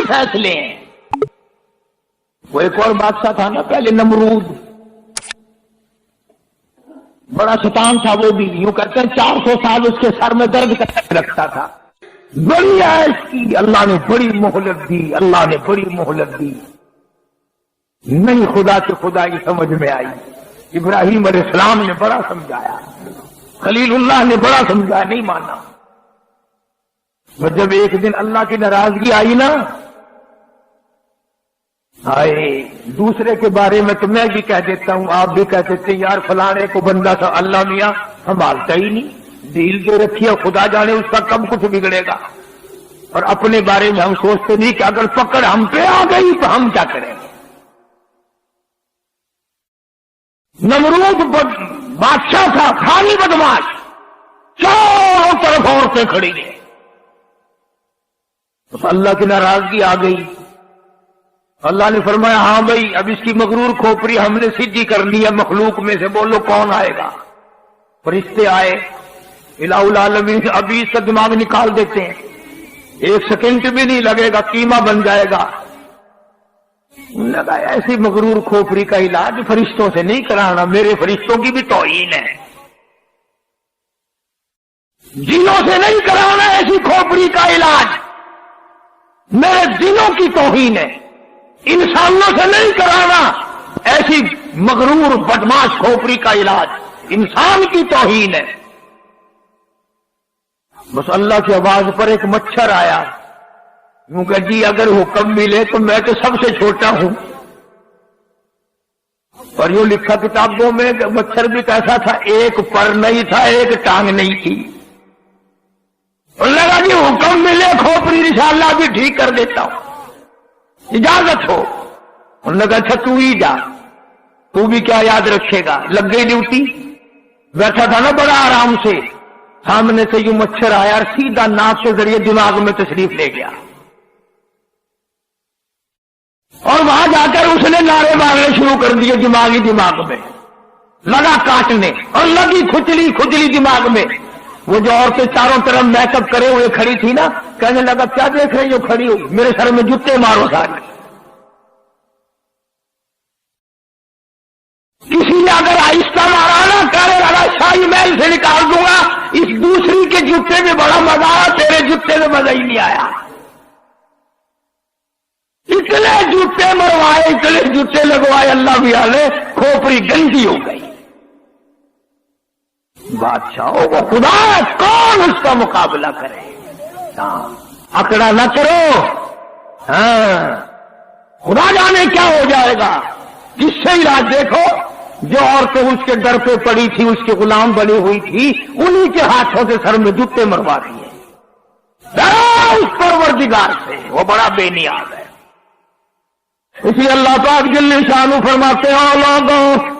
فیصلے ہیں. وہ ایک اور بادشاہ تھا نا پہلے، نمرود، بڑا شیطان تھا وہ بھی. یوں کرتے ہیں 400 سال اس کے سر میں درد کر رکھتا تھا. بڑی عیش کی، اللہ نے بڑی مہلت دی، اللہ نے بڑی مہلت دی. نہیں خدا کی خدائی سمجھ میں آئی. ابراہیم علیہ السلام نے بڑا سمجھایا، خلیل اللہ نے بڑا سمجھایا، نہیں مانا. اور جب ایک دن اللہ کی ناراضگی آئی نا، آئے دوسرے کے بارے میں تو میں بھی کہہ دیتا ہوں، آپ بھی کہہ دیتے ہیں، یار فلانے کو بندہ تھا اللہ میاں سنبھالتا ہی نہیں، ڈیل دے رکھی ہے، خدا جانے اس کا کب کچھ بگڑے گا. اور اپنے بارے میں ہم سوچتے نہیں کہ اگر پکڑ ہم پہ آ گئی تو ہم کیا کریں گے. نمرود بادشاہ تھا، خالی بدماش، چاروں طرف عورتیں کھڑی ہیں. تو اللہ کی ناراضگی آ گئی. اللہ نے فرمایا ہاں بھائی اب اس کی مغرور کھوپڑی ہم نے سیدھی کرنی ہے، مخلوق میں سے بولو کون آئے گا. فرشتے آئے الہ العالمین سے، ابھی اس کا دماغ نکال دیتے ہیں، 1 سیکنڈ بھی نہیں لگے گا، قیمہ بن جائے گا. لگا ایسی مغرور کھوپڑی کا علاج فرشتوں سے نہیں کرانا، میرے فرشتوں کی بھی توہین ہے. جنوں سے نہیں کرانا ایسی کھوپڑی کا علاج، میرے جنوں کی توہین ہے. انسانوں سے نہیں کرانا ایسی مغرور بدماش کھوپڑی کا علاج، انسان کی توہین ہے. بس اللہ کی آواز پر ایک مچھر آیا. یوں کہ جی اگر حکم ملے تو میں تو سب سے چھوٹا ہوں. اور یوں لکھا کتابوں میں کہ مچھر بھی کیسا تھا، ایک پر نہیں تھا، ایک ٹانگ نہیں تھی. اور لگا جی حکم ملے کھوپڑی انشاءاللہ بھی ٹھیک کر دیتا ہوں، اجازت ہو. اور لگا اچھا تو ہی جا، تو بھی کیا یاد رکھے گا. لگ گئی ڈیوٹی. بیٹھا تھا نا بڑا آرام سے، سامنے سے یوں مچھر آیا اور سیدھا ناک کے ذریعے دماغ میں تشریف لے گیا. اور وہاں جا کر اس نے نعرے مارنے شروع کر دیے دماغ میں، لگا کاٹنے اور لگی کھجلی دماغ میں. وہ جو عورتیں چاروں طرف میک اپ کرے ہوئے کھڑی تھی نا، کہنے لگا کیا دیکھ رہے جو کھڑی ہوئی، میرے سر میں جوتے مارو سارے. کسی نے اگر آہستہ مارا نا، کہنے لگا شاہی محل سے نکال دوں گا. اس دوسری کے جوتے میں بڑا مزہ آیا، تیرے جوتے میں مزہ ہی نہیں آیا. اتنے جوتے مروائے، اتنے جوتے لگوائے، اللہ بھی آلے کھوپڑی گندی ہو گئی. بادشاہوں کو خدا کون اس کا مقابلہ کرے. اکڑا نہ کرو، ہاں خدا جانے کیا ہو جائے گا. کس سے علاج دیکھو، جو عورتیں اس کے در پہ پڑی تھی، اس کے غلام بنی ہوئی تھی، انہی کے ہاتھوں سے سر میں جوتے مروا دیے. اس پروردگار سے، وہ بڑا بے نیاز ہے. اس لیے اللہ پاک جل شانہ فرماتے ہیں لوگوں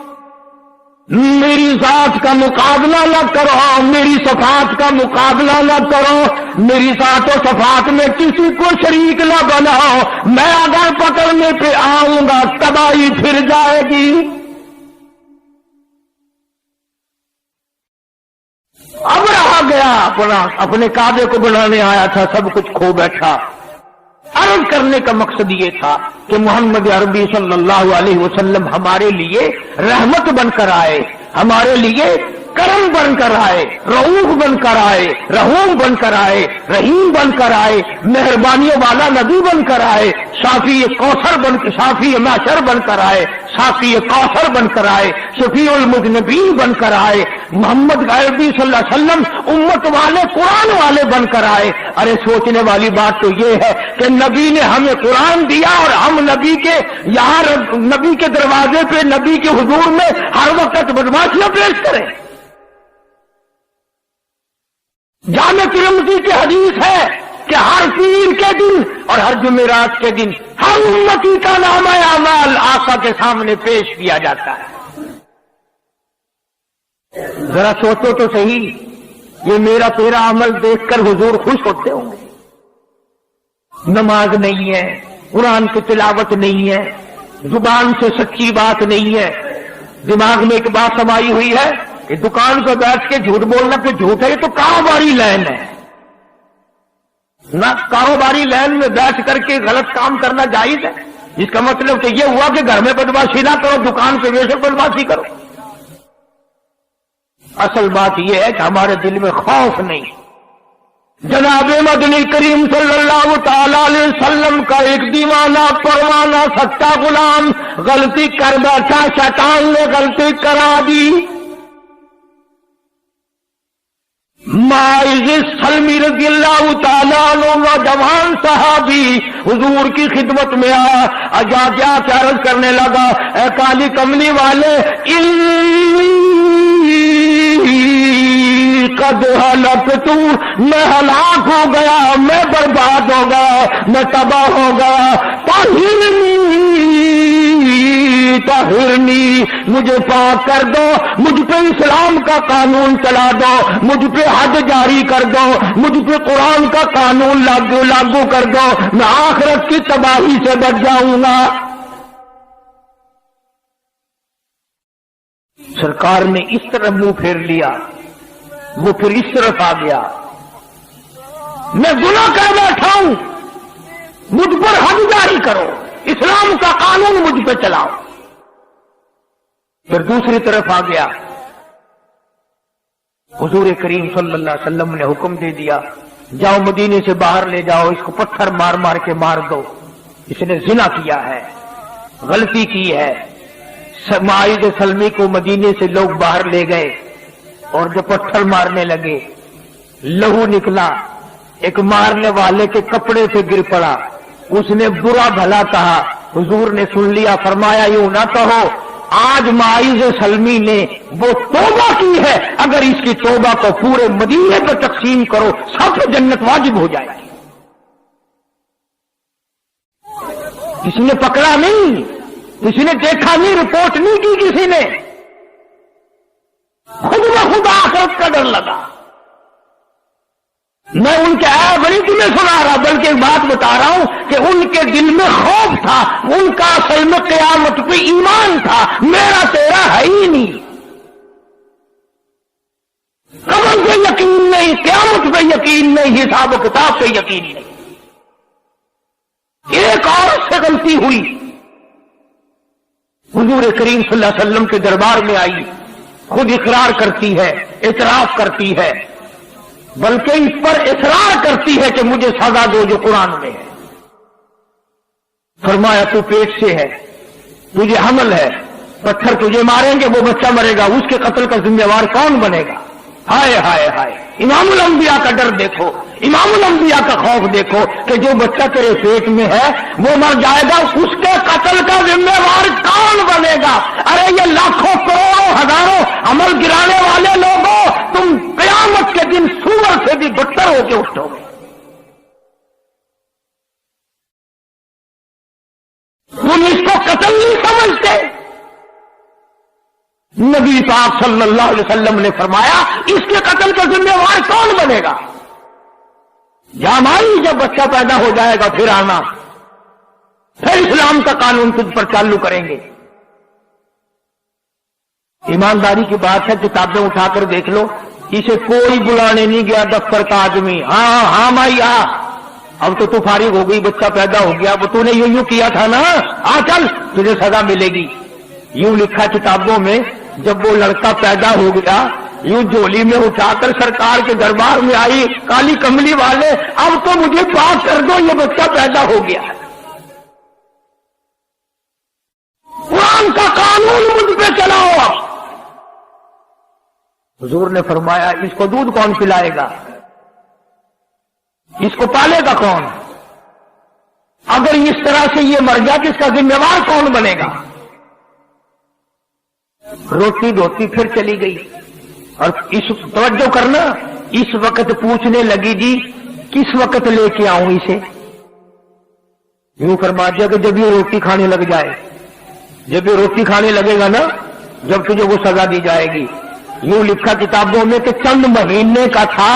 میری ذات کا مقابلہ نہ کرو، میری صفات کا مقابلہ نہ کرو، میری ذات و صفات میں کسی کو شریک نہ بناؤ. میں اگر پکڑنے پہ آؤں گا تباہی پھر جائے گی. اب رہا گیا اپنے کعبے کو بنانے آیا تھا، سب کچھ کھو بیٹھا. عرض کرنے کا مقصد یہ تھا کہ محمد عربی صلی اللہ علیہ وسلم ہمارے لیے رحمت بن کر آئے، ہمارے لیے کرم بن کر آئے، رؤوف بن کر آئے، رحوم بن کر آئے، رحیم بن کر آئے، مہربانیوں والا نبی بن کر آئے، شافی کوثر بن کر، شافی معشر بن کر آئے، شافی کوثر بن کر آئے، شفیع المذنبین بن کر آئے. محمد عربی صلی اللہ علیہ وسلم امت والے قرآن والے بن کر آئے. ارے سوچنے والی بات تو یہ ہے کہ نبی نے ہمیں قرآن دیا اور ہم نبی کے یہاں نبی کے دروازے پہ نبی کے حضور میں ہر وقت بدماشیاں پیش کریں. جامع ترمذی کی حدیث ہے کہ ہر پیر کے دن اور ہر جمعرات کے دن ہر امتی کا نامہ اعمال آقا کے سامنے پیش کیا جاتا ہے. ذرا سوچو تو صحیح، یہ میرا تیرا عمل دیکھ کر حضور خوش ہوتے ہوں گے. نماز نہیں ہے، قرآن کی تلاوت نہیں ہے، زبان سے سچی بات نہیں ہے، دماغ میں ایک بات سمائی ہوئی ہے کہ دکان پہ بیٹھ کے جھوٹ بولنا کوئی جھوٹ ہے، یہ تو کام والی لائن ہے. نہ کاروباری لائن میں بیٹھ کر کے غلط کام کرنا جائز ہے، جس کا مطلب کہ یہ ہوا کہ گھر میں بدماشی نہ کرو، دکان پہ بے شک بدماشی کرو۔ اصل بات یہ ہے کہ ہمارے دل میں خوف نہیں۔ جناب مدنی کریم صلی اللہ تعالی علیہ وسلم کا ایک دیوانہ پروانہ سچا غلام غلطی کر بیٹھا، شیطان نے غلطی کرا دی۔ ماعز سلمی رضی اللہ تعالیٰ عنہ نوجوان صحابی حضور کی خدمت میں آیا، اجا عرض کرنے لگا، اے کالی کملی والے، قد ہلکت، میں ہلاک ہو گیا، میں برباد ہو گیا، میں تباہ ہو گیا، طہرنی، مجھے پاک کر دو، مجھ پہ اسلام کا قانون چلا دو، مجھ پہ حد جاری کر دو، مجھ پہ قرآن کا قانون لاگو کر دو، میں آخرت کی تباہی سے بچ جاؤں گا۔ سرکار نے اس طرح منہ پھیر لیا، وہ پھر اس طرف آ گیا، میں گناہ کر بیٹھا ہوں، مجھ پر حد جاری کرو، اسلام کا قانون مجھ پہ چلاؤ۔ پھر دوسری طرف آ گیا، حضور کریم صلی اللہ علیہ وسلم نے حکم دے دیا، جاؤ مدینے سے باہر لے جاؤ، اس کو پتھر مار مار کے مار دو، اس نے زنا کیا ہے، غلطی کی ہے۔ ماعز سلمی کو مدینے سے لوگ باہر لے گئے اور جب پتھر مارنے لگے، لہو نکلا، ایک مارنے والے کے کپڑے سے گر پڑا، اس نے برا بھلا کہا، حضور نے سن لیا، فرمایا یوں نہ کہو، آج ماعز سلمی نے وہ توبہ کی ہے، اگر اس کی توبہ کو پورے مدینے پر تقسیم کرو سب کو جنت واجب ہو جائے گی۔ کسی نے پکڑا نہیں، کسی نے دیکھا نہیں، رپورٹ نہیں کی کسی نے، خود بخود آخرت کا ڈر لگا۔ میں ان کے عیب نہیں تمہیں سنا رہا، بلکہ ایک بات بتا رہا ہوں کہ ان کے دل میں خوف تھا، ان کا اصل میں قیامت پہ ایمان تھا، میرا تیرا ہے ہی نہیں، قبر پہ یقین نہیں، قیامت پہ یقین نہیں، حساب و کتاب پہ یقین نہیں۔ ایک عورت سے غلطی ہوئی، حضور کریم صلی اللہ علیہ وسلم کے دربار میں آئی، خود اقرار کرتی ہے، اعتراف کرتی ہے، بلکہ اس پر اصرار کرتی ہے کہ مجھے سزا دو جو قرآن میں ہے۔ فرمایا تو پیٹ سے ہے، تجھے حمل ہے، پتھر تجھے ماریں گے، وہ بچہ مرے گا، اس کے قتل کا ذمہ وار کون بنے گا؟ ہائے ہائے ہائے، امام الانبیاء کا ڈر دیکھو، امام الانبیاء کا خوف دیکھو کہ جو بچہ تیرے پیٹ میں ہے وہ مر جائے گا، اس کے قتل کا ذمہ وار کون بنے گا؟ ارے یہ لاکھوں کروڑوں ہزاروں عمل گرانے والے لوگوں، تم قیامت کے دن سور سے بھی بدتر ہو کے اٹھو گے۔ تم اس کو قتل نہیں سمجھتے؟ نبی پاک صلی اللہ علیہ وسلم نے فرمایا اس کے قتل کا ذمہ وار کون بنے گا؟ جامائی جب بچہ پیدا ہو جائے گا پھر آنا، پھر اسلام کا قانون تجھ پر چالو کریں گے۔ ایمانداری کی بات ہے، کتابیں اٹھا کر دیکھ لو، اسے کوئی بلانے نہیں گیا دفتر کا آدمی، ہاں مائی آ، اب تو فارغ ہو گئی، بچہ پیدا ہو گیا، وہ تو نے یوں کیا تھا نا، آ چل تجھے سزا ملے گی۔ یوں لکھا کتابوں میں، جب وہ لڑکا پیدا ہو گیا، یوں جھولی میں اٹھا کر سرکار کے دربار میں آئی، کالی کملی والے اب تو مجھے پاک کر دو، یہ بچہ پیدا ہو گیا ہے، قرآن کا قانون مجھ پہ چلاؤ۔ حضور نے فرمایا اس کو دودھ کون پلائے گا؟ اس کو پالے گا کون؟ اگر اس طرح سے یہ مر گیا تو اس کا ذمہ وار کون بنے گا؟ روتی دھوتی پھر چلی گئی، اور اس توجہ کرنا، اس وقت پوچھنے لگی جی کس وقت لے کے آؤں اسے؟ یوں فرما دیا کہ جب یہ روٹی کھانے لگ جائے، جب یہ روٹی کھانے لگے گا نا، جب تجھے وہ سزا دی جائے گی۔ یوں لکھا کتابوں میں کہ چند مہینے کا تھا،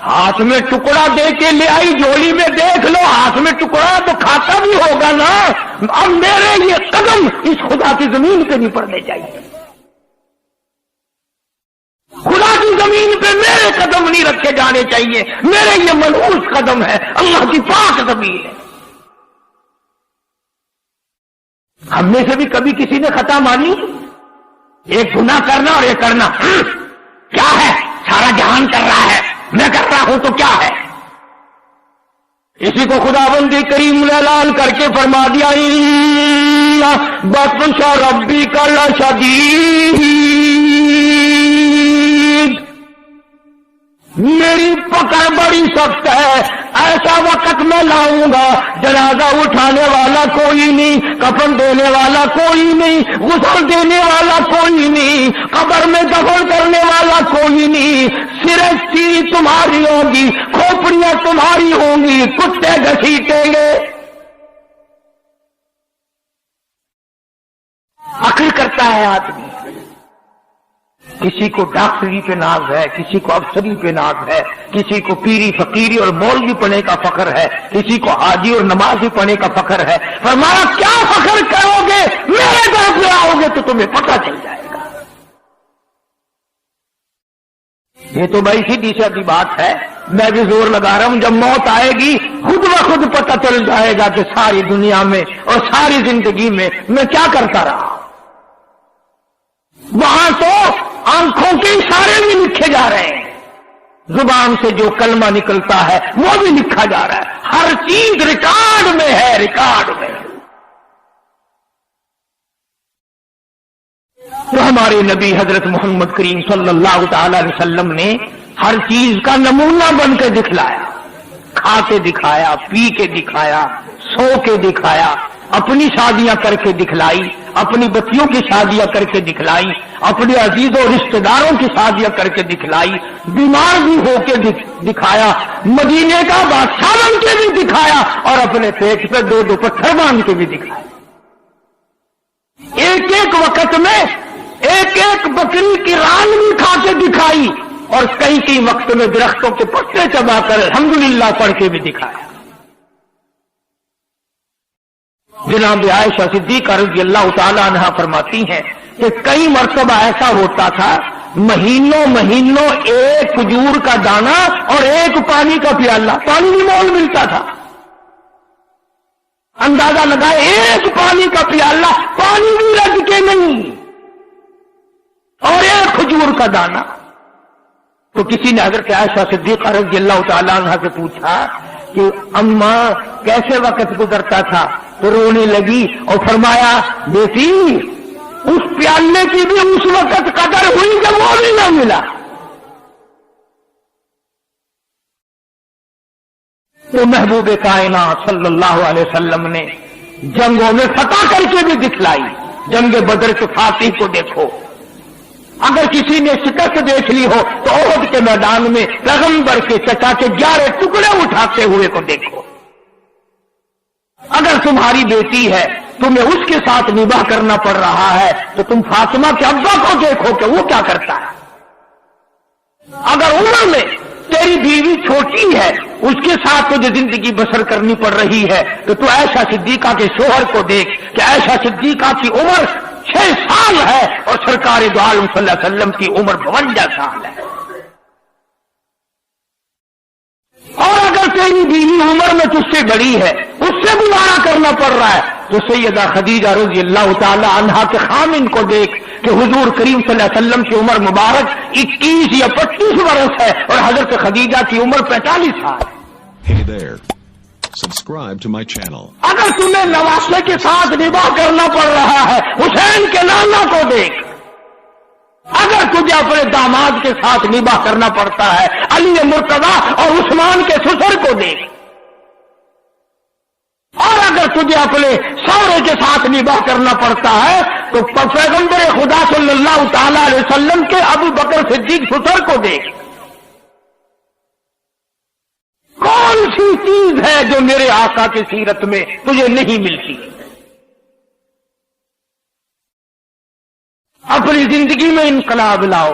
ہاتھ میں ٹکڑا دے کے لے آئی، جھولی میں دیکھ لو ہاتھ میں ٹکڑا تو کھاتا بھی ہوگا نا، اب میرے یہ قدم اس خدا کی زمین پہ نہیں پڑنے چاہیے۔ خدا کی زمین پہ میرے قدم نہیں رکھے جانے چاہیے، میرے یہ منحوس قدم ہے، اللہ کی پاک زمین ہے۔ ہم میں سے بھی کبھی کسی نے خطا مانی؟ ایک گناہ کرنا اور ایک کرنا، کیا ہے؟ سارا جہان کر رہا ہے، میں کر رہا ہوں تو کیا ہے؟ اسی کو خداوند کریم نے اعلان کر کے فرما دیا بطش ربک لشدید، میری پکڑ بڑی سخت ہے، ایسا وقت میں لاؤں گا جنازہ اٹھانے والا کوئی نہیں، کفن دینے والا کوئی نہیں، غسل دینے والا کوئی نہیں، قبر میں دفن کرنے والا کوئی نہیں، صرف چیز تمہاری ہوگی، کھوپڑیاں تمہاری ہوں گی، کتے گھسیٹیں گے۔ عقل کرتا ہے آدمی، کسی کو ڈاکٹری پہ ناز ہے، کسی کو افسری پہ ناز ہے، کسی کو پیری فقیری اور مولوی پڑھنے کا فخر ہے، کسی کو حاجی اور نمازی پڑھنے کا فخر ہے۔ فرمایا کیا فخر کرو گے؟ میرے در پہ آؤ گے تو تمہیں پتہ چل جائے گا۔ یہ تو بھائی سیدھی سادی بات ہے، میں بھی زور لگا رہا ہوں، جب موت آئے گی خود بخود پتہ چل جائے گا کہ ساری دنیا میں اور ساری زندگی میں کیا کرتا رہا۔ وہاں تو آنکھوں کے اشارے بھی لکھے جا رہے ہیں، زبان سے جو کلمہ نکلتا ہے وہ بھی لکھا جا رہا ہے، ہر چیز ریکارڈ میں ہے، ریکارڈ میں۔ تو ہمارے نبی حضرت محمد کریم صلی اللہ تعالی علیہ وسلم نے ہر چیز کا نمونہ بن کے دکھلایا، کھا کے دکھایا، پی کے دکھایا، سو کے دکھایا، اپنی شادیاں کر کے دکھلائی، اپنی بچیوں کی شادیاں کر کے دکھلائی، اپنے عزیزوں رشتہ داروں کی شادیاں کر کے دکھلائی، بیمار بھی ہو کے دکھایا، مدینے کا بادشاہ بن کے بھی دکھایا، اور اپنے پیٹ پہ دو دو پتھر باندھ کے بھی دکھایا۔ ایک ایک وقت میں ایک ایک بکری کی ران بھی کھا کے دکھائی، اور کئی کئی وقت میں درختوں کے پتے چبا کر الحمدللہ پڑھ کے بھی دکھایا۔ جناب عائشہ صدیقہ رضی اللہ تعالی عنہا فرماتی ہیں کہ کئی مرتبہ ایسا ہوتا تھا مہینوں مہینوں ایک کھجور کا دانہ اور ایک پانی کا پیالہ، پانی بھی مول ملتا تھا، اندازہ لگائے ایک پانی کا پیالہ، پانی بھی رج کے نہیں، اور ایک کھجور کا دانہ۔ تو کسی نے حضرت عائشہ صدیقہ رضی اللہ تعالی عنہا سے پوچھا کہ اماں کیسے وقت گزرتا تھا؟ تو رونے لگی اور فرمایا بیٹی اس پیالے کی بھی اس وقت قدر ہوئی جب وہ بھی نہ ملا۔ تو محبوب کائنات صلی اللہ علیہ وسلم نے جنگوں میں فتح کر کے بھی دکھلائی۔ جنگ بدر کے فاتح کو دیکھو، اگر کسی نے شکست دیکھ لی ہو تو احد کے میدان میں پیغمبر کے چچا کے 11 ٹکڑے اٹھاتے ہوئے کو دیکھو۔ اگر تمہاری بیٹی ہے تمہیں اس کے ساتھ نباہ کرنا پڑ رہا ہے تو تم فاطمہ کے ابا کو دیکھو کہ وہ کیا کرتا ہے۔ اگر عمر میں تیری بیوی چھوٹی ہے اس کے ساتھ تجھے زندگی بسر کرنی پڑ رہی ہے تو عائشہ صدیقہ کے شوہر کو دیکھ کہ عائشہ صدیقہ کی عمر 6 سال ہے اور سرکار دو عالم صلی اللہ علیہ وسلم کی عمر 52 سال ہے۔ اور اگر تیری بیوی عمر میں تجھ سے بڑی ہے اس سے گزارا کرنا پڑ رہا ہے تو سیدہ خدیجہ رضی اللہ تعالی عنہا کے خامن کو دیکھ کہ حضور کریم صلی اللہ علیہ وسلم کی عمر مبارک 21 یا 25 برس ہے اور حضرت خدیجہ کی عمر 45 سال۔ Hey there. Subscribe to my channel. اگر تمہیں نواسے کے ساتھ نباہ کرنا پڑ رہا ہے حسین کے نانا کو دیکھ، اگر تجھے اپنے داماد کے ساتھ نباہ کرنا پڑتا ہے علی مرتضیٰ اور عثمان کے سسر کو دیکھ، اور اگر تجھے اپنے شوہرے کے ساتھ نباہ کرنا پڑتا ہے تو پیغمبر خدا صلی اللہ تعالی علیہ وسلم کے ابو بکر صدیق سسر کو دیکھ۔ کون سی چیز ہے جو میرے آقا کی سیرت میں تجھے نہیں ملتی؟ اپنی زندگی میں انقلاب لاؤ،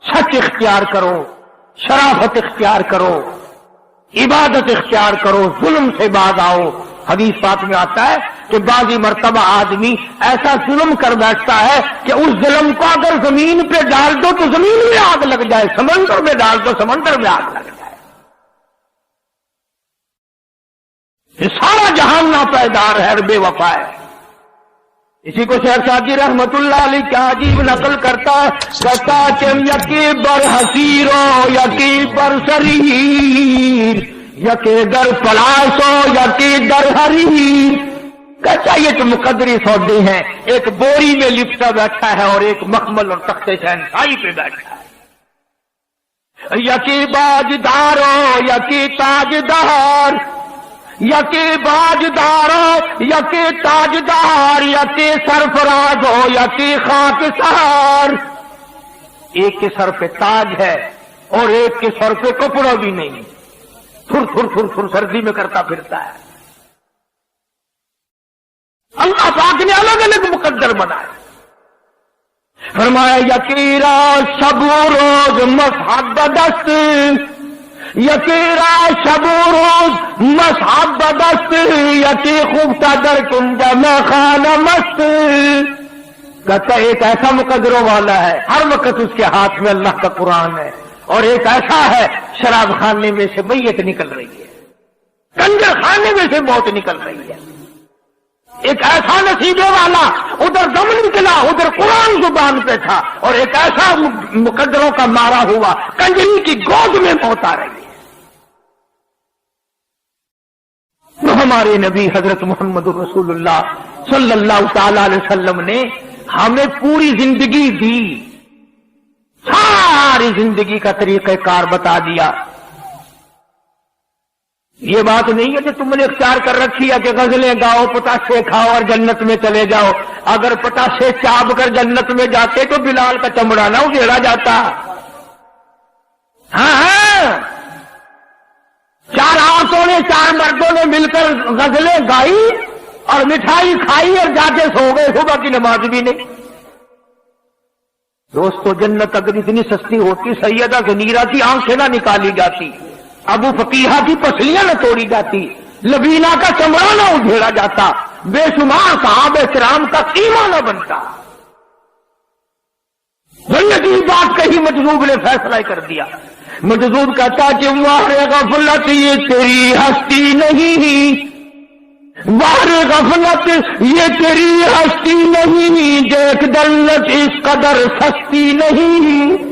سچ اختیار کرو، شرافت اختیار کرو، عبادت اختیار کرو، ظلم سے باز آؤ، حدیث پاک میں آتا ہے کہ بعضی مرتبہ آدمی ایسا ظلم کر بیٹھتا ہے کہ اس ظلم کو اگر زمین پہ ڈال دو تو زمین میں آگ لگ جائے، سمندر میں ڈال دو سمندر میں آگ لگ جائے. یہ سارا جہان ناپائیدار ہے اور بے وفا ہے. اسی کو شیخ سعدی رحمت اللہ علیہ کیا عجیب نقل کرتا ہے، کہتا کہ یکی بر حسیرو یکی بر سریر، یکی در پلاسو یکی در حریر. کہتا یہ تو مقدری سودے ہیں، ایک بوری میں لپٹا بیٹھا ہے اور ایک مخمل اور تخت شہنشاہی پہ بیٹھا ہے. یکی باجدارو یکی تاجدار، یکی باجدارو یکی تاجدار، یکی سرفراز ہو یکی خاکسار. ایک کے سر پہ تاج ہے اور ایک کے سر پہ کپڑا بھی نہیں، تھر تھر تھر تھر سردی میں کرتا پھرتا ہے. اللہ پاک نے الگ الگ مقدر بنائے. فرمایا یکی را شب و روز مصحب دست، یکی را شب و روز مصحب دست، یکی خوبتا در کنج میں خانہ مست. کہتا ایک ایسا مقدروں والا ہے ہر وقت اس کے ہاتھ میں اللہ کا قرآن ہے، اور ایک ایسا ہے شراب خانے میں سے میت نکل رہی ہے، کنجر خانے میں سے موت نکل رہی ہے. ایک ایسا نصیبے والا ادھر دم نکلا ادھر قرآن زبان پہ تھا، اور ایک ایسا مقدروں کا مارا ہوا کنجری کی گود میں موت آ رہی ہے. تو ہمارے نبی حضرت محمد رسول اللہ صلی اللہ تعالی علیہ وسلم نے ہمیں پوری زندگی دی، ساری زندگی کا طریقہ کار بتا دیا. یہ بات نہیں ہے کہ تم نے اختیار کر رکھی ہے کہ غزلیں گاؤ پتاشے کھاؤ اور جنت میں چلے جاؤ. اگر پتاشے چاپ کر جنت میں جاتے تو بلال کا چمڑا نہ اجھیڑا جاتا. ہاں چار عورتوں نے چار مردوں نے مل کر غزلیں گائی اور مٹھائی کھائی اور جا کے سو گئے، صبح کی نماز بھی نہیں. دوستو جنت اگر اتنی سستی ہوتی سیدہ غنیرہ کی آنکھیں نہ نکالی جاتی، ابو فقیہہ کی پسلیاں نہ توڑی جاتی، لبینہ کا چمڑا نہ اجھیڑا جاتا، بے شمار صحابہ کرام کا قیمہ نہ بنتا. جنتی بات کہی مجذوب نے فیصلہ کر دیا. مجذوب کہتا کہ واہ غفلت یہ تیری ہستی نہیں، واہ غفلت یہ تیری ہستی نہیں، دیکھ جنت اس قدر سستی نہیں.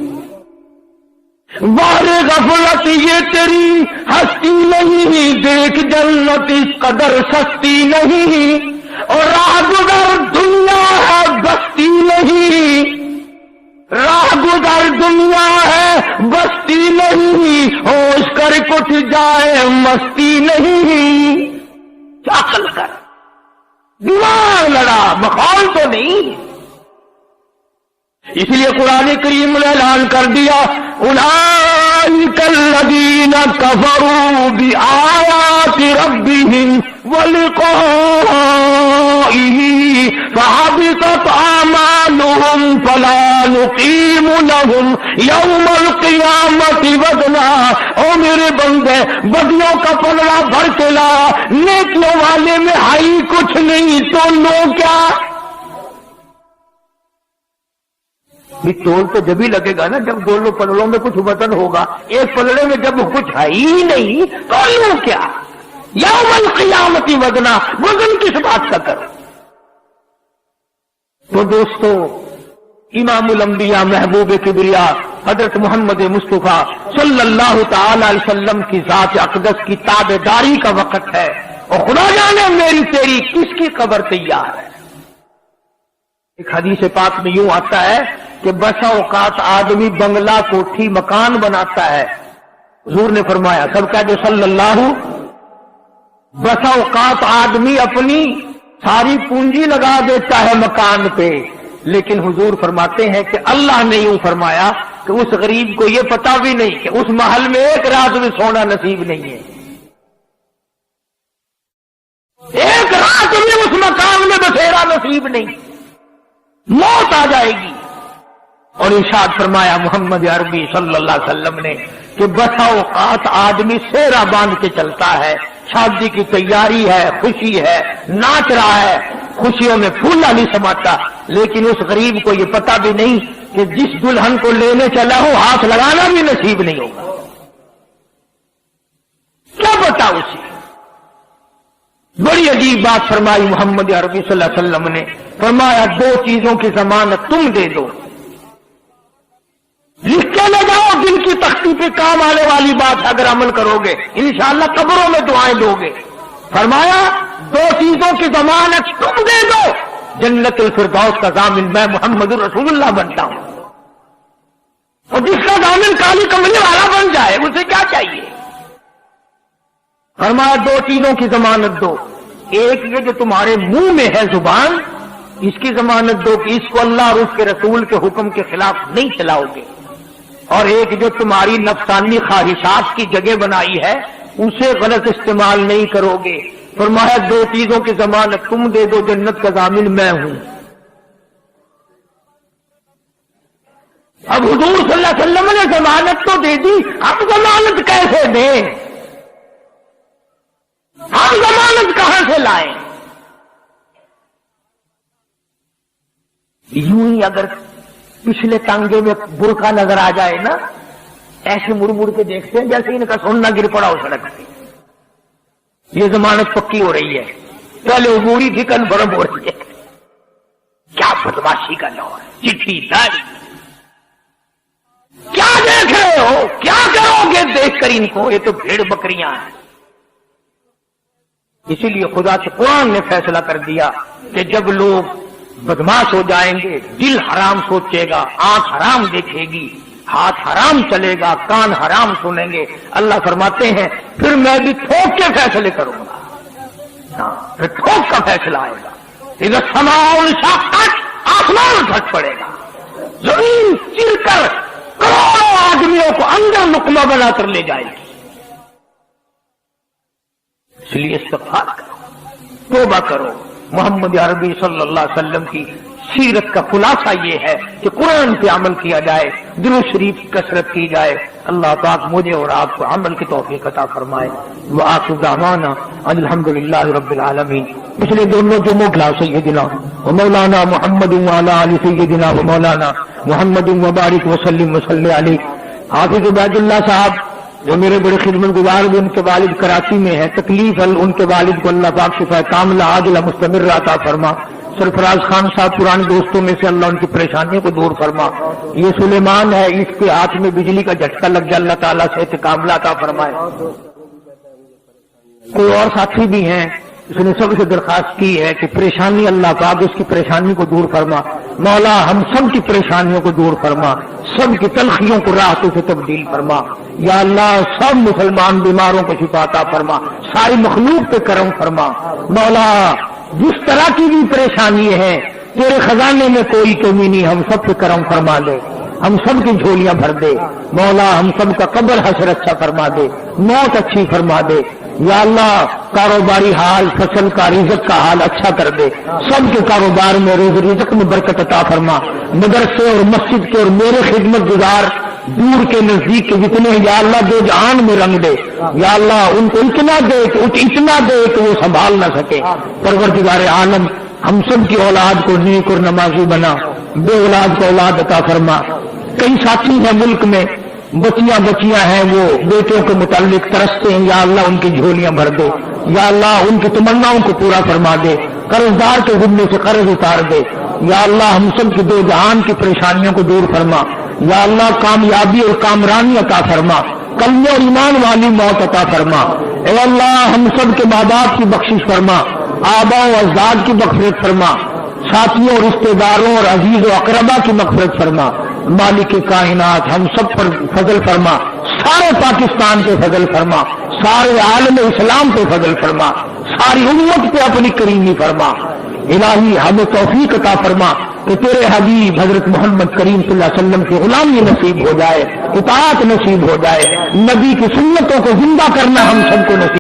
واہ غفلت یہ تیری ہستی نہیں، دیکھ جنت اس قدر سستی نہیں. اور راہ گزر دنیا ہے بستی نہیں، راہ گزر دنیا ہے بستی نہیں، ہوش کر کچھ جائے مستی نہیں. عقل کر دماغ لڑا، مخول تو نہیں. اس لیے قرآن کریم نے اعلان کر دیا اولئک الذین کفروا بآیات ربہم ولقائہ فحبطت اعمالہم فلا نقیم لہم یوم القیامت وزنا. او میرے بندے بدیوں کا پلڑا بھر کے لا، نیکیوں والے میں ہائی کچھ نہیں تو لو کیا. بھی تول تو جب ہی لگے گا نا جب دونوں پلڑوں میں کچھ وزن ہوگا. ایک پلڑے میں جب کچھ ہے ہی نہیں تو لو کیا. یوم القیامت وزنا، وزن کس بات کا کرو. تو دوستو امام الانبیاء محبوب کبریا حضرت محمد مصطفیٰ صلی اللہ تعالی علیہ وسلم کی ذات اقدس کی تابعداری کا وقت ہے، اور خدا جانے میری تیری کس کی قبر تیار ہے. ایک حدیث پاک میں یوں آتا ہے کہ بسا اوقات آدمی بنگلہ کوٹھی مکان بناتا ہے. حضور نے فرمایا سب کا جو صلی اللہ، بسا اوقات آدمی اپنی ساری پونجی لگا دیتا ہے مکان پہ، لیکن حضور فرماتے ہیں کہ اللہ نے یوں فرمایا کہ اس غریب کو یہ پتا بھی نہیں کہ اس محل میں ایک رات میں سونا نصیب نہیں ہے، ایک رات میں اس مکان میں بسیرا نصیب نہیں، موت آ جائے گی. اور ارشاد فرمایا محمد عربی صلی اللہ علیہ وسلم نے کہ بسا اوقات آدمی سیرا باندھ کے چلتا ہے، شادی کی تیاری ہے، خوشی ہے، ناچ رہا ہے، خوشیوں میں پھولا نہیں سماتا، لیکن اس غریب کو یہ پتہ بھی نہیں کہ جس دلہن کو لینے چلا ہوں ہاتھ لگانا بھی نصیب نہیں ہوگا، کیا پتا اسے۔ بڑی عجیب بات فرمائی محمد عربی صلی اللہ علیہ وسلم نے، فرمایا دو چیزوں کی ضمانت تم دے دو، لکھ کے لے جاؤ، دل کی تختی پہ کام آنے والی بات، اگر عمل کرو گے انشاءاللہ قبروں میں دعائیں دو گے۔ فرمایا دو چیزوں کی ضمانت تم دے دو، جنت الفردوس کا ضامن میں محمد رسول اللہ بنتا ہوں، اور جس کا ضامن کالی کملی والا بن جائے اسے کیا چاہیے۔ فرمایا دو چیزوں کی ضمانت دو، ایک یہ جو تمہارے منہ میں ہے زبان، اس کی ضمانت دو کہ اس کو اللہ اور اس کے رسول کے حکم کے خلاف نہیں چلاؤ گے، اور ایک جو تمہاری نفسانی خواہشات کی جگہ بنائی ہے اسے غلط استعمال نہیں کرو گے۔ فرمایا دو چیزوں کی ضمانت تم دے دو، جنت کا ضامن میں ہوں۔ اب حضور صلی اللہ علیہ وسلم نے ضمانت تو دے دی، اب ضمانت کیسے دیں، ہم ضمانت کہاں سے لائیں؟ یوں ہی اگر پچھلے تانگے میں برقع نظر آ جائے نا، ایسے مڑ مڑ کے دیکھتے ہیں جیسے ان کا سونا گر پڑا ہو سڑک پہ، یہ ضمانت پکی ہو رہی ہے، پہلے عبوری تھی کنفرم ہو رہی ہے۔ کیا بدماشی کا دور ہے، چٹھی داری، کیا دیکھ رہے ہو، کیا کرو گے دیکھ کر ان کو، یہ تو بھیڑ بکریاں ہیں۔ اسی لیے خدا سے قرآن نے فیصلہ کر دیا کہ جب لوگ بدماش ہو جائیں گے، دل حرام سوچے گا، آنکھ حرام دیکھے گی، ہاتھ حرام چلے گا، کان حرام سنیں گے، اللہ فرماتے ہیں پھر میں بھی تھوک کے فیصلے کروں گا، ہاں پھر تھوک کا فیصلہ آئے گا۔ اذا السماء انشقت، آسمان پھٹ پڑے گا، زمین چر کر کروڑوں آدمیوں کو اندر نقمہ بنا کر لے جائے گی۔ اس لیے استغفار کرو، توبہ کرو۔ محمد عربی صلی اللہ علیہ وسلم کی سیرت کا خلاصہ یہ ہے کہ قرآن پہ عمل کیا جائے، درود شریف کی کثرت کی جائے۔ اللہ پاک مجھے اور آپ کو عمل کی توفیق عطا فرمائے۔ وآخر دعوانا الحمدللہ رب العالمین۔ پچھلے دونوں جمعوں کلاس سیدنا و مولانا محمد وعلی آل سیدنا و مولانا محمد وبارک وسلم وصلی علیہ۔ حافظ عبید اللہ صاحب جو میرے بڑے خدمت گزار بھی، ان کے والد کراچی میں ہے، تکلیف ان کے والد کو اللہ پاک شفا کاملہ عاجلہ مستمر عطا فرما۔ سرفراز خان صاحب پرانے دوستوں میں سے، اللہ ان کی پریشانیوں کو دور فرما۔ یہ سلیمان ہے، اس کے ہاتھ میں بجلی کا جھٹکا لگ جائے، اللہ تعالیٰ سے کاملہ عطا فرمائے۔ کوئی اور ساتھی بھی ہیں، اس نے سب سے درخواست کی ہے کہ پریشانی اللہ پاک اس کی پریشانی کو دور فرما۔ مولا ہم سب کی پریشانیوں کو دور فرما، سب کی تلخیوں کو راحتوں سے تبدیل فرما۔ یا اللہ سب مسلمان بیماروں کو شفا عطا فرما، ساری مخلوق پہ کرم فرما۔ مولا جس طرح کی بھی پریشانی ہے، تیرے خزانے میں کوئی کمی نہیں، ہم سب پہ کرم فرما دے، ہم سب کی جھولیاں بھر دے۔ مولا ہم سب کا قبر حشر اچھا فرما دے، موت اچھی فرما دے۔ یا اللہ کاروباری حال، فصل کا، رزق کا حال اچھا کر دے، سب کے کاروبار میں، روز رزق میں برکت عطا فرما۔ مدرسے اور مسجد کے اور میرے خدمت گزار دور کے نزدیک کے جتنے یا اللہ دو جہان میں رنگ دے، یا اللہ ان کو اتنا دے کہ وہ سنبھال نہ سکے۔ پروردگار عالم ہم سب کی اولاد کو نیک اور نمازی بنا، بے اولاد کو اولاد عطا فرما۔ کئی ساتھی ہیں ملک میں، بچیاں ہیں، وہ بیٹوں کے متعلق ترستے ہیں، یا اللہ ان کی جھولیاں بھر دے، یا اللہ ان کی تمناؤں کو پورا فرما دے، قرض دار کے ذمے سے قرض اتار دے۔ یا اللہ ہم سب کی دو جہان کی پریشانیوں کو دور فرما۔ یا اللہ کامیابی اور کامرانی عطا فرما، کلمہ اور ایمان والی موت عطا فرما۔ اے اللہ ہم سب کے ماں باپ کی بخشش فرما، آباء و اجداد کی مغفرت فرما، ساتھیوں رشتہ داروں اور عزیز و اقربا کی مغفرت فرما۔ مالک کائنات ہم سب پر فضل فرما، سارے پاکستان پہ فضل فرما، سارے عالم اسلام پہ فضل فرما، ساری امت پہ اپنی کریمی فرما۔ الہی ہمیں توفیق عطا فرما کہ تیرے حبیب حضرت محمد کریم صلی اللہ علیہ وسلم کی غلامی نصیب ہو جائے، اطاعت نصیب ہو جائے، نبی کی سنتوں کو زندہ کرنا ہم سب کو نصیب